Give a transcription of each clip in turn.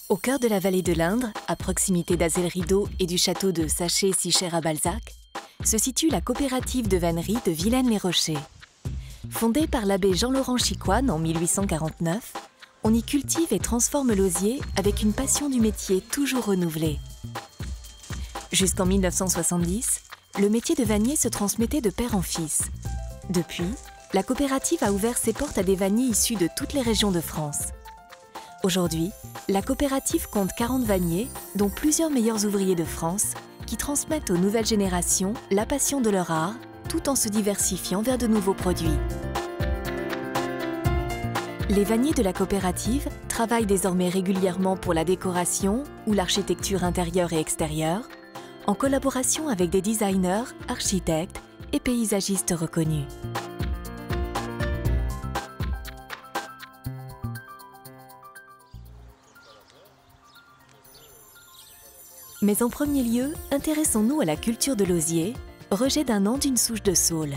Au cœur de la vallée de l'Indre, à proximité d'Azel-Rideau et du château de Saché-Sicher à Balzac, se situe la coopérative de vannerie de Vilaine-les-Rochers. Fondée par l'abbé Jean-Laurent Chicoine en 1849, on y cultive et transforme l'osier avec une passion du métier toujours renouvelée. Jusqu'en 1970, le métier de vannier se transmettait de père en fils. Depuis, la coopérative a ouvert ses portes à des vanniers issus de toutes les régions de France. Aujourd'hui, la coopérative compte 40 vanniers, dont plusieurs meilleurs ouvriers de France, qui transmettent aux nouvelles générations la passion de leur art, tout en se diversifiant vers de nouveaux produits. Les vanniers de la coopérative travaillent désormais régulièrement pour la décoration ou l'architecture intérieure et extérieure, en collaboration avec des designers, architectes et paysagistes reconnus. Mais en premier lieu, intéressons-nous à la culture de l'osier, rejet d'un an d'une souche de saule.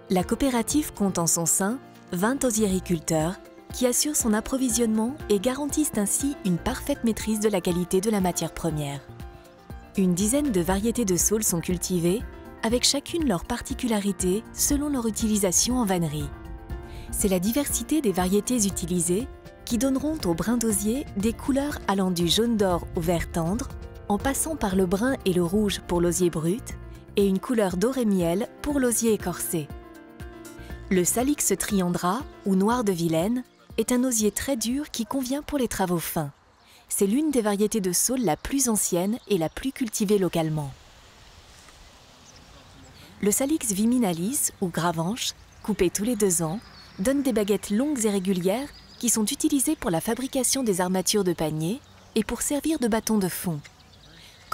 La coopérative compte en son sein 20 osiericulteurs qui assurent son approvisionnement et garantissent ainsi une parfaite maîtrise de la qualité de la matière première. Une dizaine de variétés de saules sont cultivées, avec chacune leur particularité selon leur utilisation en vannerie. C'est la diversité des variétés utilisées qui donneront au brin d'osier des couleurs allant du jaune d'or au vert tendre, en passant par le brun et le rouge pour l'osier brut et une couleur doré miel pour l'osier écorcé. Le Salix triandra, ou noir de Vilaine, est un osier très dur qui convient pour les travaux fins. C'est l'une des variétés de saule la plus ancienne et la plus cultivée localement. Le Salix viminalis, ou gravanche, coupé tous les 2 ans, donne des baguettes longues et régulières qui sont utilisées pour la fabrication des armatures de paniers et pour servir de bâton de fond.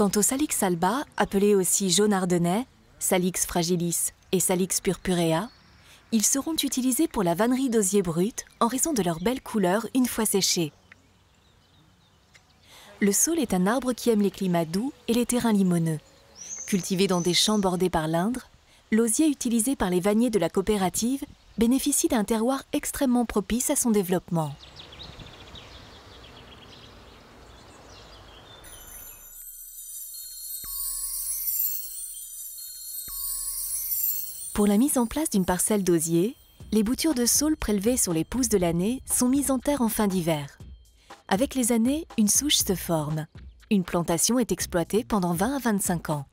Quant au Salix alba, appelé aussi jaune ardennais, Salix fragilis et Salix purpurea, ils seront utilisés pour la vannerie d'osier brut en raison de leur belle couleur une fois séchés. Le saule est un arbre qui aime les climats doux et les terrains limoneux. Cultivé dans des champs bordés par l'Indre, l'osier utilisé par les vanniers de la coopérative bénéficie d'un terroir extrêmement propice à son développement. Pour la mise en place d'une parcelle d'osier, les boutures de saule prélevées sur les pousses de l'année sont mises en terre en fin d'hiver. Avec les années, une souche se forme. Une plantation est exploitée pendant 20 à 25 ans.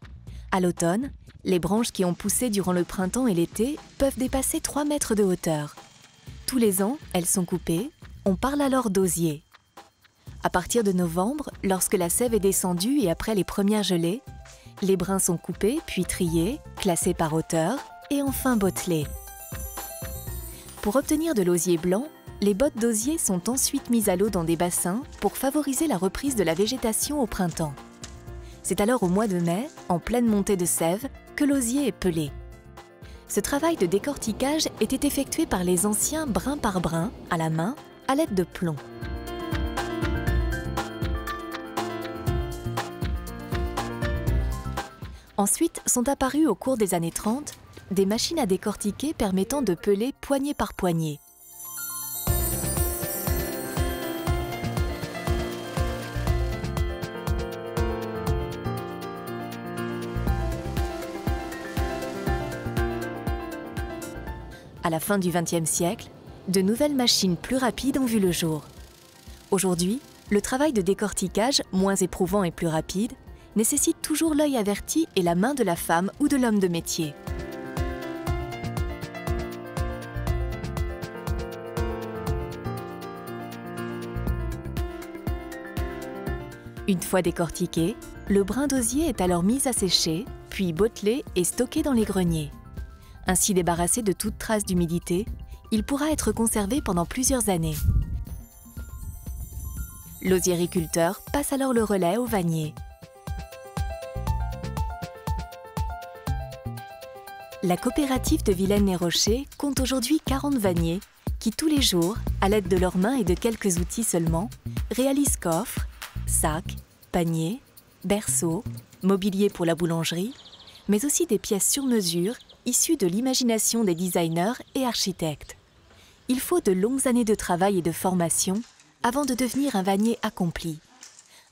À l'automne, les branches qui ont poussé durant le printemps et l'été peuvent dépasser 3 mètres de hauteur. Tous les ans, elles sont coupées. On parle alors d'osier. À partir de novembre, lorsque la sève est descendue et après les premières gelées, les brins sont coupés puis triés, classés par hauteur et enfin bottelés. Pour obtenir de l'osier blanc, les bottes d'osier sont ensuite mises à l'eau dans des bassins pour favoriser la reprise de la végétation au printemps. C'est alors au mois de mai, en pleine montée de sève, que l'osier est pelé. Ce travail de décortiquage était effectué par les anciens brin par brin, à la main, à l'aide de plomb. Ensuite sont apparues au cours des années 30 des machines à décortiquer permettant de peler poignée par poignée. À la fin du XXe siècle, de nouvelles machines plus rapides ont vu le jour. Aujourd'hui, le travail de décortiquage, moins éprouvant et plus rapide, nécessite toujours l'œil averti et la main de la femme ou de l'homme de métier. Une fois décortiqué, le brin d'osier est alors mis à sécher, puis bottelé et stocké dans les greniers. Ainsi débarrassé de toute trace d'humidité, il pourra être conservé pendant plusieurs années. L'osiericulteur passe alors le relais au vannier. La coopérative de Vilaine-les-Rochers compte aujourd'hui 40 vanniers qui, tous les jours, à l'aide de leurs mains et de quelques outils seulement, réalisent coffres, sacs, paniers, berceaux, mobilier pour la boulangerie, mais aussi des pièces sur mesure issues de l'imagination des designers et architectes. Il faut de longues années de travail et de formation avant de devenir un vannier accompli.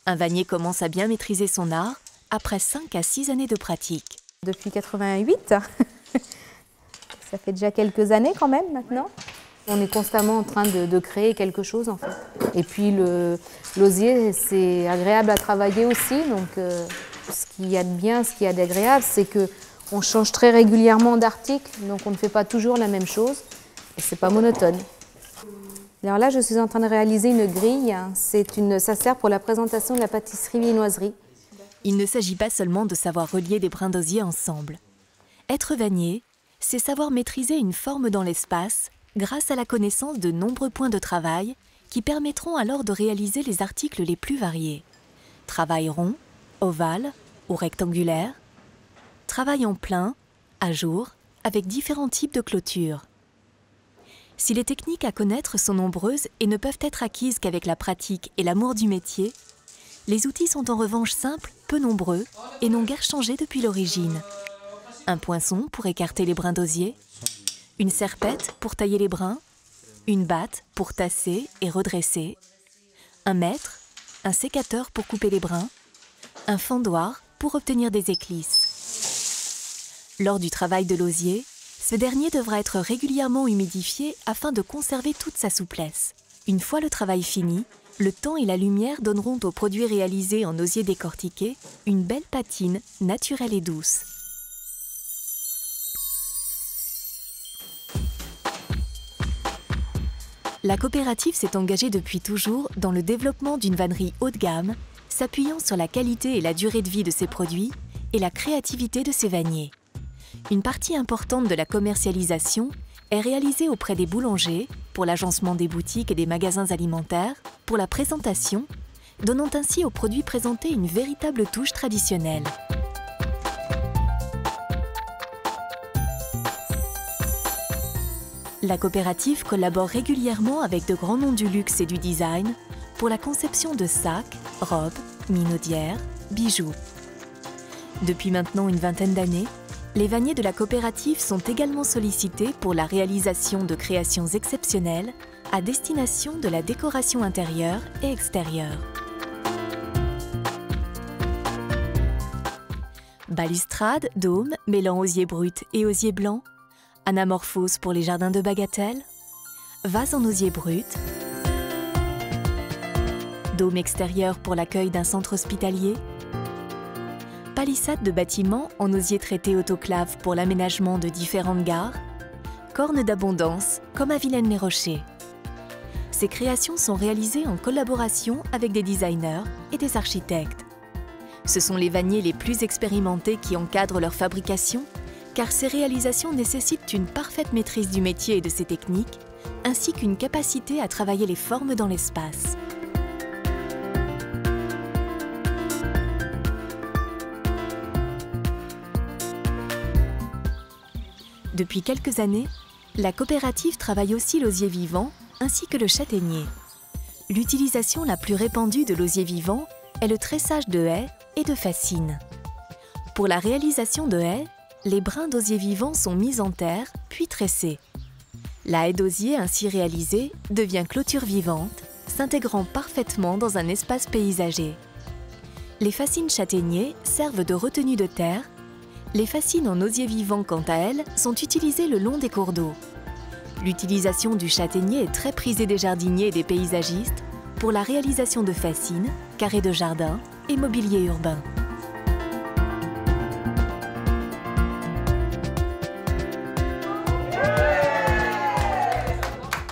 Un vannier commence à bien maîtriser son art après 5 à 6 années de pratique. Depuis 88, ça fait déjà quelques années quand même maintenant. On est constamment en train de créer quelque chose en fait. Et puis l'osier, c'est agréable à travailler aussi. Donc ce qu'il y a de bien, ce qu'il y a d'agréable, c'est qu'on change très régulièrement d'articles. Donc on ne fait pas toujours la même chose et c'est pas monotone. Alors là, je suis en train de réaliser une grille. Ça sert pour la présentation de la pâtisserie viennoiserie. Il ne s'agit pas seulement de savoir relier des brins d'osier ensemble. Être vannier, c'est savoir maîtriser une forme dans l'espace grâce à la connaissance de nombreux points de travail qui permettront alors de réaliser les articles les plus variés. Travail rond, ovale ou rectangulaire. Travail en plein, à jour, avec différents types de clôtures. Si les techniques à connaître sont nombreuses et ne peuvent être acquises qu'avec la pratique et l'amour du métier, les outils sont en revanche simples, peu nombreux et n'ont guère changé depuis l'origine. Un poinçon pour écarter les brins d'osier, une serpette pour tailler les brins, une batte pour tasser et redresser, un mètre, un sécateur pour couper les brins, un fendoir pour obtenir des éclisses. Lors du travail de l'osier, ce dernier devra être régulièrement humidifié afin de conserver toute sa souplesse. Une fois le travail fini, le temps et la lumière donneront au produit réalisé en osier décortiqué une belle patine naturelle et douce. La coopérative s'est engagée depuis toujours dans le développement d'une vannerie haut de gamme, s'appuyant sur la qualité et la durée de vie de ses produits et la créativité de ses vanniers. Une partie importante de la commercialisation est réalisée auprès des boulangers, pour l'agencement des boutiques et des magasins alimentaires, pour la présentation, donnant ainsi aux produits présentés une véritable touche traditionnelle. La coopérative collabore régulièrement avec de grands noms du luxe et du design pour la conception de sacs, robes, minaudières, bijoux. Depuis maintenant une vingtaine d'années, les vanniers de la coopérative sont également sollicités pour la réalisation de créations exceptionnelles à destination de la décoration intérieure et extérieure. Balustrade, dôme, mêlant osier brut et osier blanc, anamorphose pour les jardins de bagatelle, vase en osier brut, dôme extérieur pour l'accueil d'un centre hospitalier, palissade de bâtiments en osier traité autoclave pour l'aménagement de différentes gares, cornes d'abondance comme à Vilaine-les-Rochers. Ces créations sont réalisées en collaboration avec des designers et des architectes. Ce sont les vanniers les plus expérimentés qui encadrent leur fabrication, car ces réalisations nécessitent une parfaite maîtrise du métier et de ses techniques, ainsi qu'une capacité à travailler les formes dans l'espace. Depuis quelques années, la coopérative travaille aussi l'osier vivant ainsi que le châtaignier. L'utilisation la plus répandue de l'osier vivant est le tressage de haies et de fascines. Pour la réalisation de haies, les brins d'osier vivant sont mis en terre puis tressés. La haie d'osier ainsi réalisée devient clôture vivante, s'intégrant parfaitement dans un espace paysager. Les fascines châtaigniers servent de retenue de terre. Les fascines en osier vivant, quant à elles, sont utilisées le long des cours d'eau. L'utilisation du châtaignier est très prisée des jardiniers et des paysagistes pour la réalisation de fascines, carrés de jardin et mobilier urbain.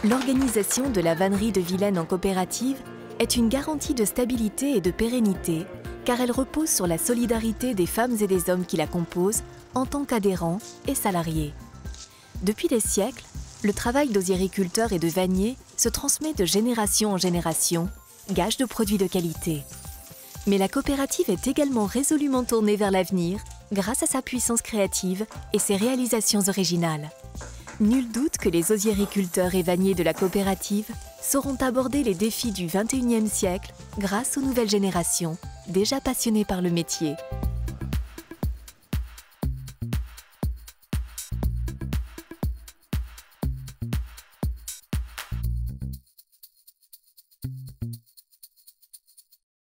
L'organisation de la vannerie de Vilaine en coopérative est une garantie de stabilité et de pérennité, car elle repose sur la solidarité des femmes et des hommes qui la composent en tant qu'adhérents et salariés. Depuis des siècles, le travail d'osiericulteur et de vannier se transmet de génération en génération, gage de produits de qualité. Mais la coopérative est également résolument tournée vers l'avenir grâce à sa puissance créative et ses réalisations originales. Nul doute que les osiericulteurs et vanniers de la coopérative sauront aborder les défis du XXIe siècle grâce aux nouvelles générations, déjà passionnées par le métier.